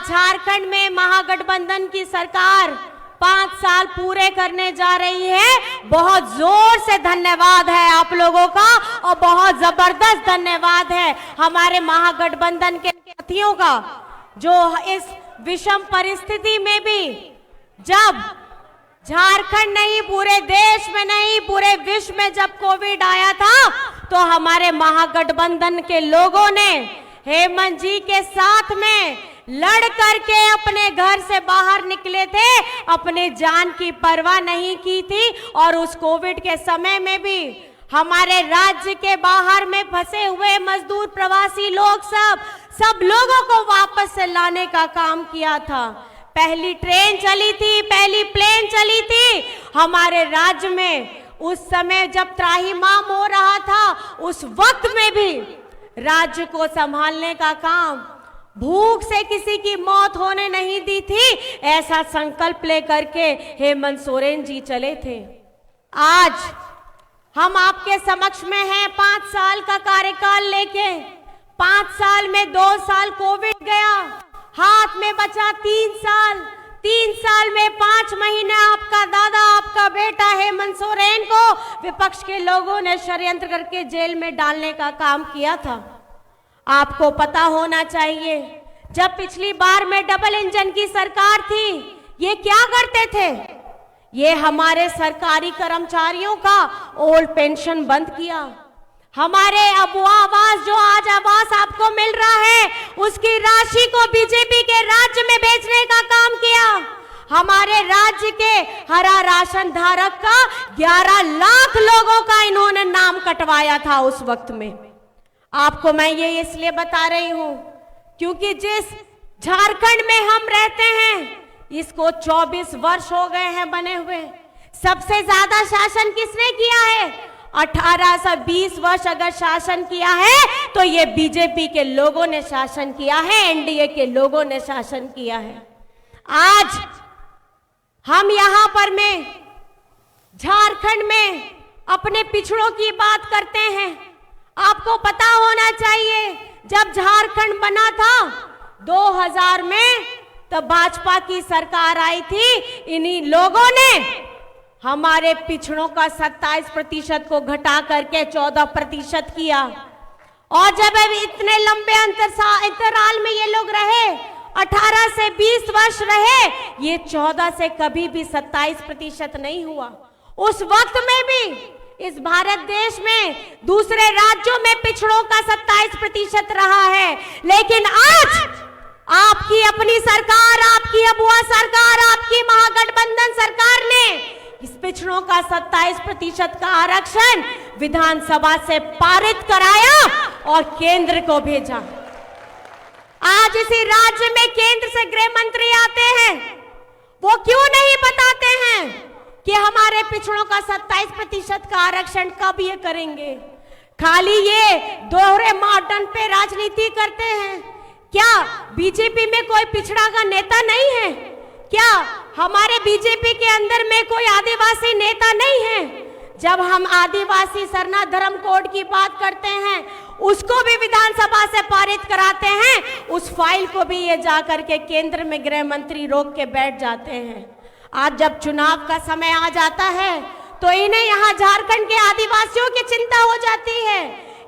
आज झारखंड में महागठबंधन की सरकार 5 साल पूरे करने जा रही है। बहुत जोर से धन्यवाद है आप लोगों का और बहुत जबरदस्त धन्यवाद है हमारे महागठबंधन के साथियों का, जो इस विषम परिस्थिति में भी, जब झारखंड नहीं पूरे देश में नहीं पूरे विश्व में जब कोविड आया था, तो हमारे महागठबंधन के लोगों ने हेमंत जी के साथ में लड़ करके अपने घर से बाहर निकले थे, अपने जान की परवाह नहीं की थी। और उस कोविड के समय में भी हमारे राज्य के बाहर में फंसे हुए मजदूर प्रवासी लोग सब लोगों को वापस से लाने का काम किया था। पहली ट्रेन चली थी, पहली प्लेन चली थी हमारे राज्य में। उस समय जब त्राहिमाम हो रहा था, उस वक्त में भी राज्य को संभालने का काम, भूख से किसी की मौत होने नहीं दी थी, ऐसा संकल्प लेकर के हेमंत सोरेन जी चले थे। आज हम आपके समक्ष में हैं 5 साल का कार्यकाल लेके। 5 साल में 2 साल कोविड गया, हाथ में बचा 3 साल। 3 साल में 5 महीने आपका दादा, आपका बेटा हेमंत सोरेन को विपक्ष के लोगों ने षड्यंत्र करके जेल में डालने का काम किया था। आपको पता होना चाहिए, जब पिछली बार में डबल इंजन की सरकार थी, ये क्या करते थे? ये हमारे सरकारी कर्मचारियों का ओल्ड पेंशन बंद किया। हमारे अबुआ आवास, जो आज आवास आपको मिल रहा है, उसकी राशि को बीजेपी के राज्य में भेजने का काम किया। हमारे राज्य के हरा राशन धारक का 11 लाख लोगों का इन्होंने नाम कटवाया था उस वक्त में। आपको मैं ये इसलिए बता रही हूं क्योंकि जिस झारखंड में हम रहते हैं, इसको 24 वर्ष हो गए हैं बने हुए। सबसे ज्यादा शासन किसने किया है? 18 से 20 वर्ष अगर शासन किया है तो ये बीजेपी के लोगों ने शासन किया है, एनडीए के लोगों ने शासन किया है। आज हम यहां पर में झारखंड में अपने पिछड़ों की बात करते हैं। आपको पता होना चाहिए, जब झारखंड बना था 2000 में, तब भाजपा की सरकार आई थी। इन्हीं लोगों ने हमारे पिछड़ों का 27% को घटा करके 14% किया। और जब अभी इतने लंबे अंतराल में ये लोग रहे, 18 से 20 वर्ष रहे, ये 14 से कभी भी 27% नहीं हुआ। उस वक्त में भी इस भारत देश में दूसरे राज्यों में पिछड़ों का 27% रहा है, लेकिन आज आपकी अपनी सरकार, आपकी अबुआ सरकार, आपकी महागठबंधन सरकार ने इस पिछड़ों का 27% का आरक्षण विधानसभा से पारित कराया और केंद्र को भेजा। आज इसी राज्य में केंद्र से गृह मंत्री आते हैं, वो क्यों नहीं बताते हैं कि हमारे पिछड़ों का 27% का आरक्षण कब ये करेंगे? खाली ये दोहरे मॉडर्न पे राजनीति करते हैं। क्या बीजेपी में कोई पिछड़ा का नेता नहीं है? क्या हमारे बीजेपी के अंदर में कोई आदिवासी नेता नहीं है? जब हम आदिवासी सरना धर्म कोड की बात करते हैं, उसको भी विधानसभा से पारित कराते हैं, उस फाइल को भी ये जाकर के केंद्र में गृह मंत्री रोक के बैठ जाते हैं। आज जब चुनाव का समय आ जाता है तो इन्हें यहाँ झारखंड के आदिवासियों की चिंता हो जाती है,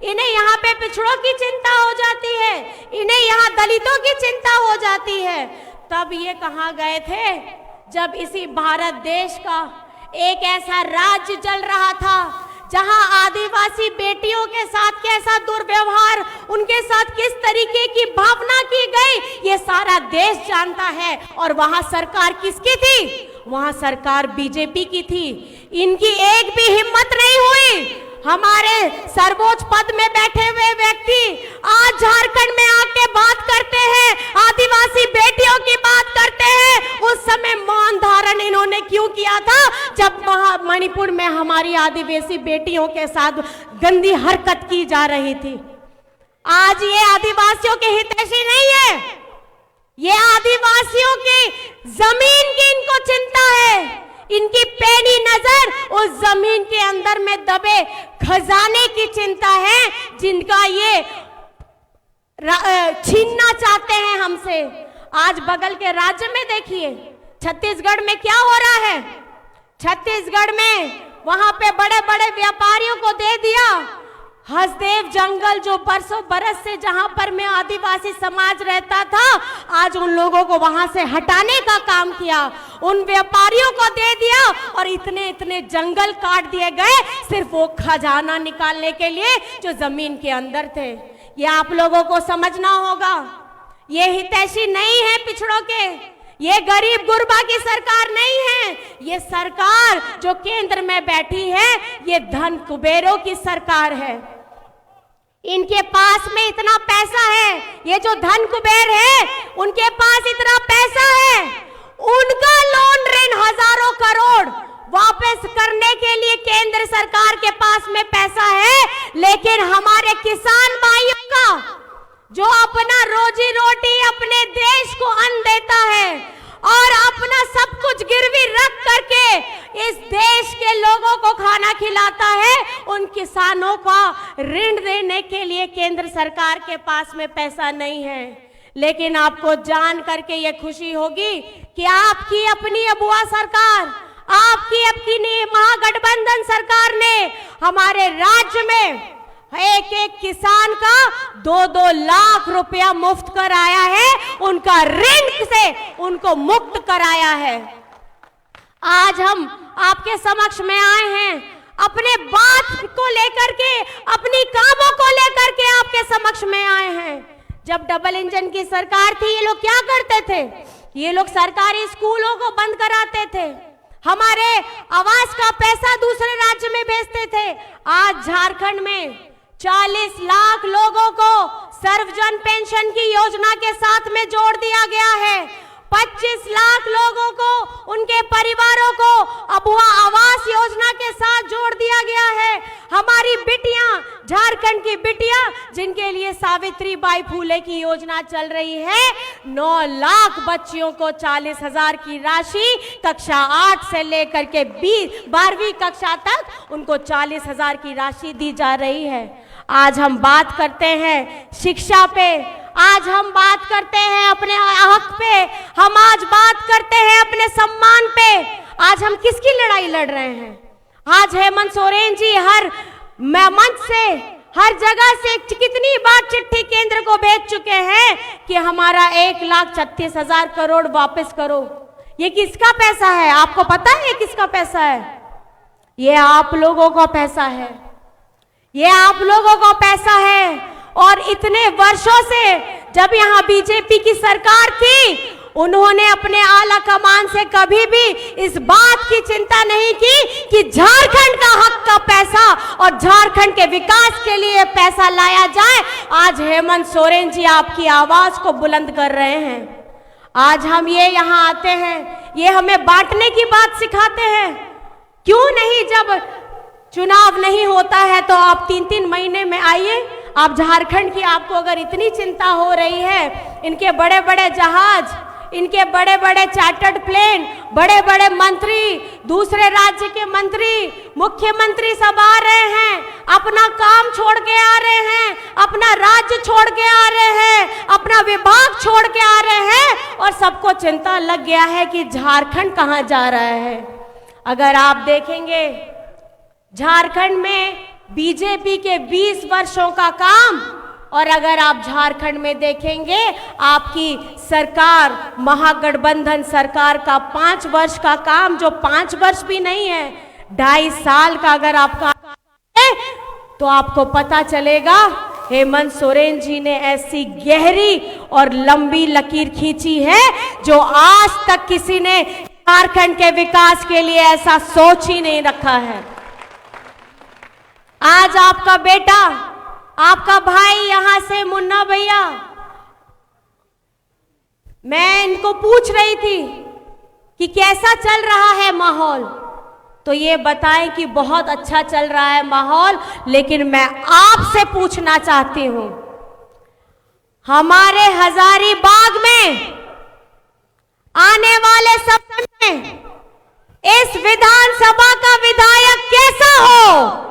इन्हें यहाँ पे पिछड़ों की चिंता हो जाती है, इन्हें यहाँ दलितों की चिंता हो जाती है। तब ये कहाँ गए थे जब इसी भारत देश का एक ऐसा राज्य चल रहा था जहां आदिवासी बेटियों के साथ कैसा दुर्व्यवहार, उनके साथ किस तरीके की भावना की गई, ये सारा देश जानता है। और वहां सरकार किसकी थी? वहां सरकार बीजेपी की थी। इनकी एक भी हिम्मत नहीं हुई। हमारे सर्वोच्च पद में बैठे हुए व्यक्ति आज झारखंड में आके बात करते हैं, आदिवासी बेटियों की बात करते हैं। उस समय मौन धारण इन्होंने क्यों किया था जब मणिपुर में हमारी आदिवासी बेटियों के साथ गंदी हरकत की जा रही थी? आज ये आदिवासियों के हितैषी नहीं है, ये आदिवासियों की जमीन की इनको चिंता है। इनकी पैनी नजर उस जमीन के अंदर में दबे खजाने की चिंता है, जिनका ये छीनना चाहते हैं हमसे। आज बगल के राज्य में देखिए, छत्तीसगढ़ में क्या हो रहा है। छत्तीसगढ़ में वहां पे बड़े बड़े व्यापारियों को दे दिया हसदेव जंगल, जो बरसों बरस से जहां पर में आदिवासी समाज रहता था, आज उन लोगों को वहां से हटाने का काम किया, उन व्यापारियों को दे दिया और इतने इतने जंगल काट दिए गए सिर्फ वो खजाना निकालने के लिए जो जमीन के अंदर थे। ये आप लोगों को समझना होगा। ये हितैषी नहीं है पिछड़ों के, ये गरीब गुरबा की सरकार नहीं है। ये सरकार जो केंद्र में बैठी है, ये धन कुबेरों की सरकार है। इनके पास में इतना पैसा है, ये जो धन कुबेर है उनके पास इतना पैसा है, उनका लोन ऋण हजारों करोड़ वापस करने के लिए केंद्र सरकार के पास में पैसा है, लेकिन हमारे किसान भाइयों का जो अपना रोजी रोटी अपने देश को अन्न देता है और अपना सब कुछ गिरवी रख करके इस देश के लोगों को खाना खिलाता है, उन किसानों का ऋण देने के लिए केंद्र सरकार के पास में पैसा नहीं है। लेकिन आपको जान करके ये खुशी होगी कि आपकी अपनी अबुआ सरकार, आपकी अपनी महागठबंधन सरकार ने हमारे राज्य में एक एक किसान का 2-2 लाख रुपया मुफ्त कराया है, उनका ऋण से उनको मुक्त कराया है। आज हम आपके समक्ष में आए हैं अपने बात को लेकर के, अपनी कामों को लेकर के आपके समक्ष में आए हैं। जब डबल इंजन की सरकार थी, ये लोग क्या करते थे? ये लोग सरकारी स्कूलों को बंद कराते थे, हमारे आवास का पैसा दूसरे राज्य में भेजते थे। आज झारखंड में 40 लाख लोगों को सर्वजन पेंशन की योजना के साथ में जोड़ दिया गया है। 25 लाख लोगों को, उनके परिवारों को अबुआ आवास योजना के साथ जोड़ दिया गया है। हमारी बिटियां, झारखंड की बिटियां जिनके लिए सावित्री बाई फूले की योजना चल रही है, 9 लाख बच्चियों को 40,000 की राशि कक्षा 8 से लेकर के 12वीं कक्षा तक उनको 40,000 की राशि दी जा रही है। आज हम बात करते हैं शिक्षा पे, आज हम बात करते हैं अपने हक पे, हम आज बात करते हैं अपने सम्मान पे। आज हम किसकी लड़ाई लड़ रहे हैं? आज हेमंत सोरेन जी हर मंच से, हर जगह से कितनी बार चिट्ठी केंद्र को भेज चुके हैं कि हमारा 1,36,000 करोड़ वापस करो। ये किसका पैसा है? आपको पता है ये किसका पैसा है? ये आप लोगों का पैसा है, ये आप लोगों का पैसा है। और इतने वर्षों से जब यहाँ बीजेपी की सरकार थी, उन्होंने अपने आला कमान से कभी भी इस बात की चिंता नहीं की कि झारखंड का हक का पैसा और झारखंड के विकास के लिए पैसा लाया जाए। आज हेमंत सोरेन जी आपकी आवाज को बुलंद कर रहे हैं। आज हम ये यहाँ आते हैं, ये हमें बांटने की बात सिखाते हैं। क्यों नहीं, जब चुनाव नहीं होता है तो आप 3-3 महीने में आइए। आप झारखंड की, आपको अगर इतनी चिंता हो रही है, इनके बड़े बड़े जहाज, इनके बड़े बड़े चार्टर्ड प्लेन, बड़े बड़े मंत्री, दूसरे राज्य के मंत्री, मुख्यमंत्री सब आ रहे हैं, अपना काम छोड़ के आ रहे हैं, अपना राज्य छोड़ के आ रहे हैं, अपना विभाग छोड़ के आ रहे हैं और सबको चिंता लग गया है कि झारखंड कहाँ जा रहा है। अगर आप देखेंगे झारखंड में बीजेपी के 20 वर्षों का काम, और अगर आप झारखंड में देखेंगे आपकी सरकार, महागठबंधन सरकार का 5 वर्ष का काम, जो 5 वर्ष भी नहीं है, 2.5 साल का अगर आपका है, तो आपको पता चलेगा हेमंत सोरेन जी ने ऐसी गहरी और लंबी लकीर खींची है जो आज तक किसी ने झारखंड के विकास के लिए ऐसा सोच ही नहीं रखा है। आज आपका बेटा, आपका भाई यहां से, मुन्ना भैया, मैं इनको पूछ रही थी कि कैसा चल रहा है माहौल, तो ये बताएं कि बहुत अच्छा चल रहा है माहौल। लेकिन मैं आपसे पूछना चाहती हूं, हमारे हजारीबाग में आने वाले समय में इस विधानसभा का विधायक कैसा हो?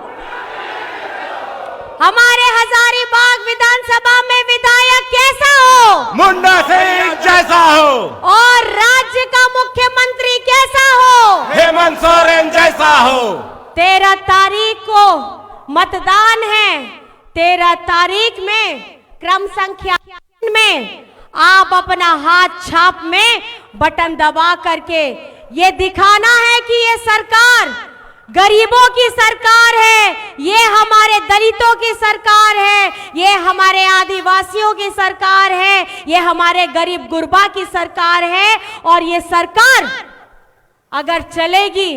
हमारे हजारीबाग विधानसभा में विधायक कैसा हो? मुन्ना सिंह जैसा हो और राज्य का मुख्यमंत्री कैसा हो, हेमंत सोरेन जैसा हो। 13 तारीख को मतदान है। 13 तारीख में क्रम संख्या में आप अपना हाथ छाप में बटन दबा करके ये दिखाना है कि ये सरकार गरीबों की सरकार है, ये हमारे दलितों की सरकार है, ये हमारे आदिवासियों की सरकार है, ये हमारे गरीब गुरबा की सरकार है। और ये सरकार अगर चलेगी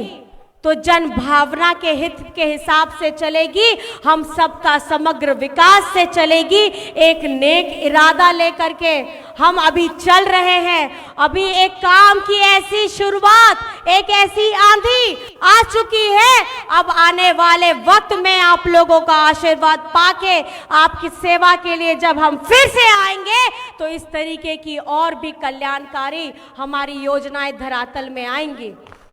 तो जन भावना के हित के हिसाब से चलेगी, हम सबका समग्र विकास से चलेगी। एक नेक इरादा लेकर के हम अभी चल रहे हैं। अभी एक काम की ऐसी शुरुआत, एक ऐसी आंधी आ चुकी है। अब आने वाले वक्त में आप लोगों का आशीर्वाद पाके आपकी सेवा के लिए जब हम फिर से आएंगे तो इस तरीके की और भी कल्याणकारी हमारी योजनाएं धरातल में आएंगी।